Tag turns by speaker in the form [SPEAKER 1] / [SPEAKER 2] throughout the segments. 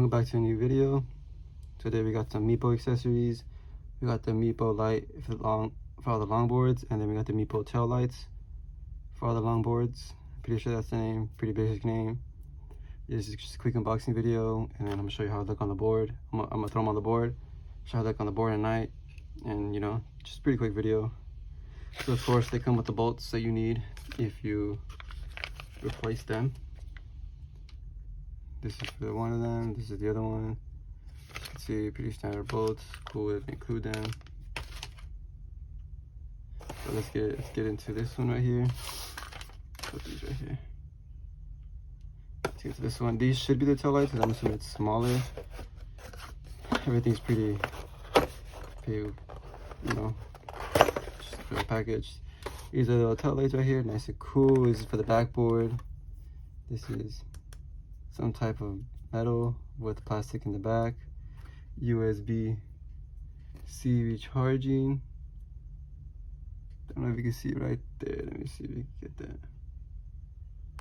[SPEAKER 1] Welcome back to a new video. Today we got some Meepo accessories. We got the Meepo light for all the longboards, and then we got the Meepo tail lights for all the longboards. Pretty sure that's the name, pretty basic name. This is just a quick unboxing video, and then I'm gonna show you how it look on the board. I'm gonna throw them on the board, show how they look on the board at night, and you know, just a pretty quick video. So of course they come with the bolts that you need if you replace them. This is for one of them, this is the other one. As you can see, pretty standard bolts, cool if they include them. So let's get into this one right here. Put these right here. Let's get to this one. These should be the tail lights, because I'm assuming it's smaller. Everything's pretty, you know, just for the package. These are the tail lights right here, nice and cool. This is for the backboard. This is some type of metal with plastic in the back. USB-C recharging. Don't know if you can see it right there. Let me see if you can get that.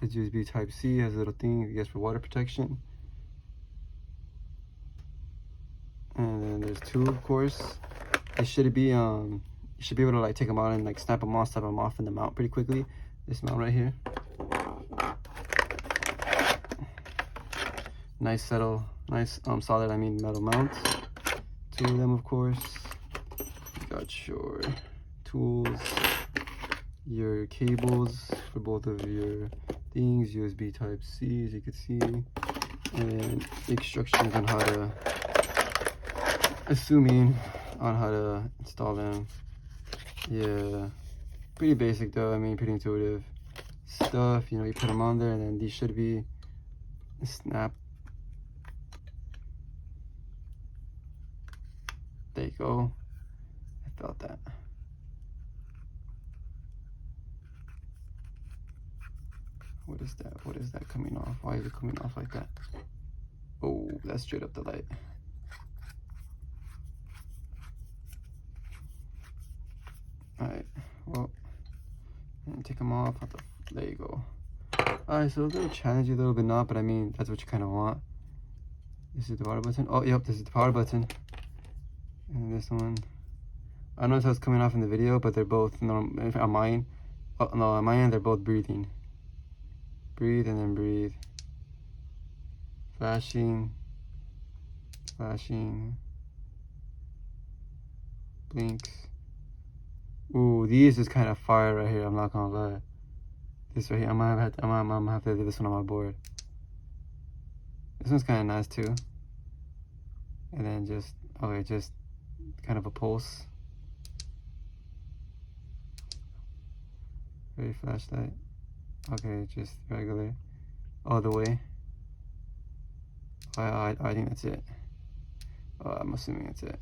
[SPEAKER 1] It's USB type C, has a little thing I guess for water protection. And then there's two, of course. It should be you should be able to like take them out and like snap them off in the mount pretty quickly. This mount right here. Nice solid metal mounts. Two of them, of course. You got your tools, your cables for both of your things, USB type C, as you can see, and instructions on how to, install them. Yeah, pretty basic though. I mean, pretty intuitive stuff. You know, you put them on there, and then these should be snap. There you go. I felt that. What is that? What is that coming off? Why is it coming off like that? Oh, that's straight up the light. Alright, well, take them off. There you go. Alright, so a little challenging, a little bit not, but I mean, that's what you kind of want. This is the power button. Oh, yep, this is the power button. And this one, I don't know if it's coming off in the video, but they're both on mine. Oh no, on my end they're both breathing. Breathe and then breathe. Flashing. Blinks. Ooh, these is kind of fire right here. I'm not gonna lie. This right here, I'm gonna have to do this one on my board. This one's kind of nice too. And then just kind of a pulse. Ready flashlight. Okay, just regular. All the way. I think that's it. I'm assuming that's it.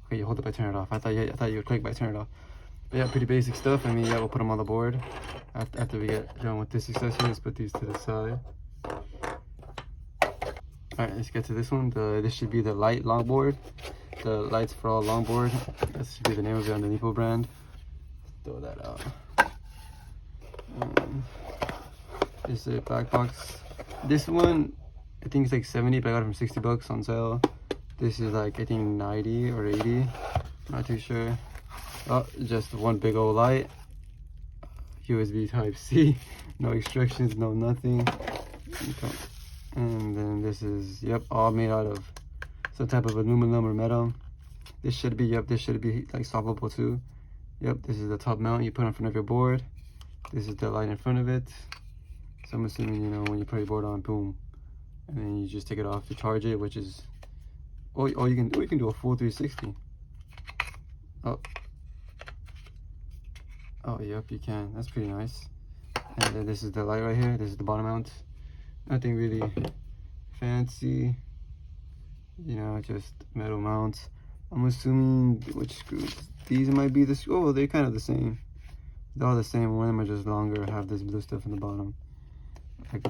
[SPEAKER 1] Okay, you hold it by turn it off. I thought you would click by turn it off. But yeah, pretty basic stuff. I mean, yeah, we'll put them on the board after we get done with this accessory. Let's put these to the side. Alright, let's get to this one. This should be the light longboard. The lights for all longboard. That should be the name of it on the Meepo brand. Throw that out. This is a black box. This one, I think it's like 70, but I got it from 60 bucks on sale. This is like, I think 90 or 80. Not too sure. Oh, just one big old light. USB type C. No instructions, no nothing. Okay. And then this is, yep, all made out of some type of aluminum or metal. This should be like solvable too. Yep, this is the top mount you put in front of your board. This is the light in front of it. So I'm assuming, you know, when you put your board on, boom, and then you just take it off to charge it, which is, you can do a full 360. Oh, yep, you can. That's pretty nice. And then this is the light right here. This is the bottom mount. Nothing really fancy, you know, just metal mounts. I'm assuming which screws. These might be the screws. Oh, they're kind of the same. They're all the same. One of them are just longer, have this blue stuff in the bottom, like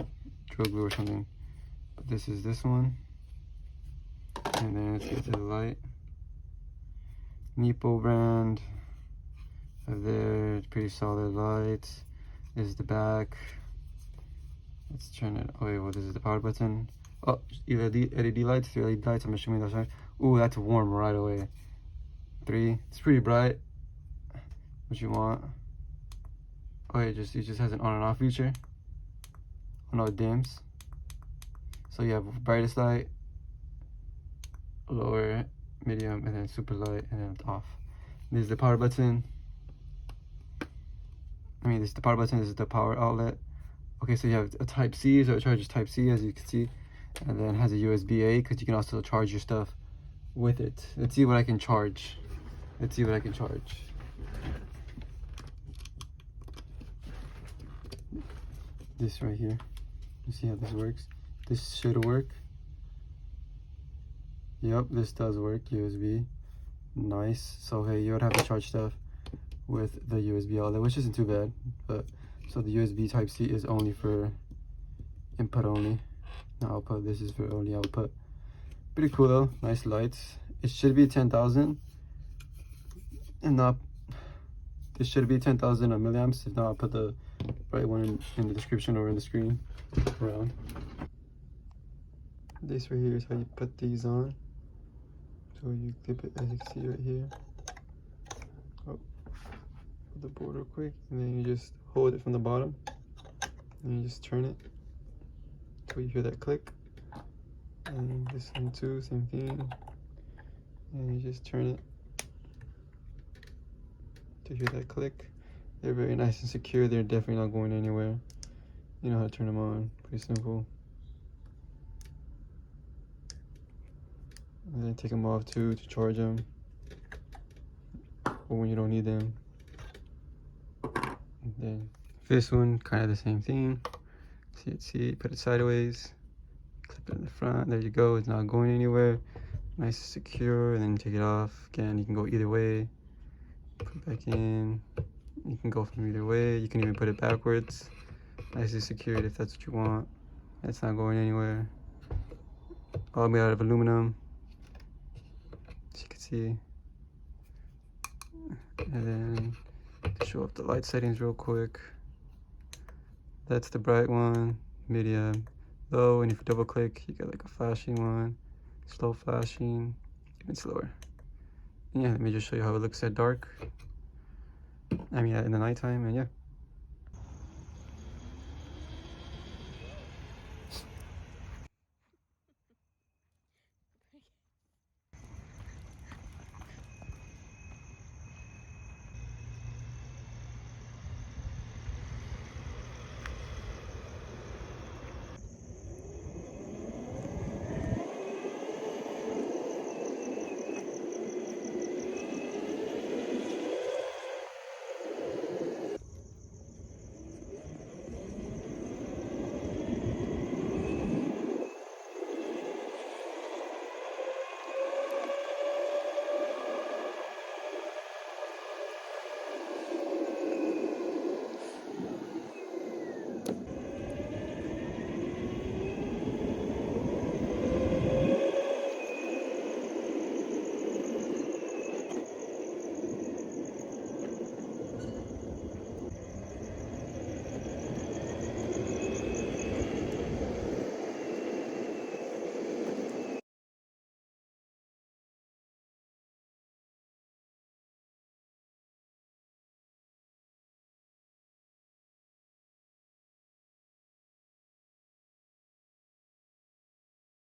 [SPEAKER 1] drill glue or something. But this is this one. And then let's get to the light. Meepo brand. There, it's pretty solid lights. This is the back. Let's turn it. Oh wait, well, this is the power button. Oh, LED lights, 3 LED lights. I'm assuming that's right. Ooh, that's warm right away. 3. It's pretty bright. What you want? Oh, it just has an on and off feature. Oh no, it dims. So you have brightest light, lower, medium, and then super light, and then off. This is the power button. This is the power button. This is the power outlet. Okay, so you have a Type C, so it charges Type C, as you can see, and then has a USB-A because you can also charge your stuff with it. Let's see what I can charge. Let's see what I can charge. This right here. You see how this works? This should work. Yep, this does work. USB. Nice. So hey, you would have to charge stuff with the USB outlet, which isn't too bad. But so the USB Type C is only for input only, not output. This is for only output. Pretty cool though. Nice lights. It should be 10,000 and not. This should be 10,000 milliamps. If not, I'll put the right one in the description or in the screen around. This right here is how you put these on. So you clip it, as you can see right here. Oh, put the board real quick, and then you just hold it from the bottom, and you just turn it until you hear that click. And this one too, same thing. And you just turn it to hear that click. They're very nice and secure. They're definitely not going anywhere. You know how to turn them on. Pretty simple. And then take them off too to charge them, or when you don't need them. And then this one, kind of the same thing. See, put it sideways, clip it in the front. There you go. It's not going anywhere. Nice and secure. And then take it off. Again, you can go either way. Put it back in. You can go from either way. You can even put it backwards. Nicely secured if that's what you want. It's not going anywhere. All made out of aluminum, as you can see. And then to show up the light settings real quick. That's the bright one, medium, low, and if you double click, you get like a flashing one, slow flashing, even slower. Yeah, let me just show you how it looks at dark. In the nighttime, and yeah.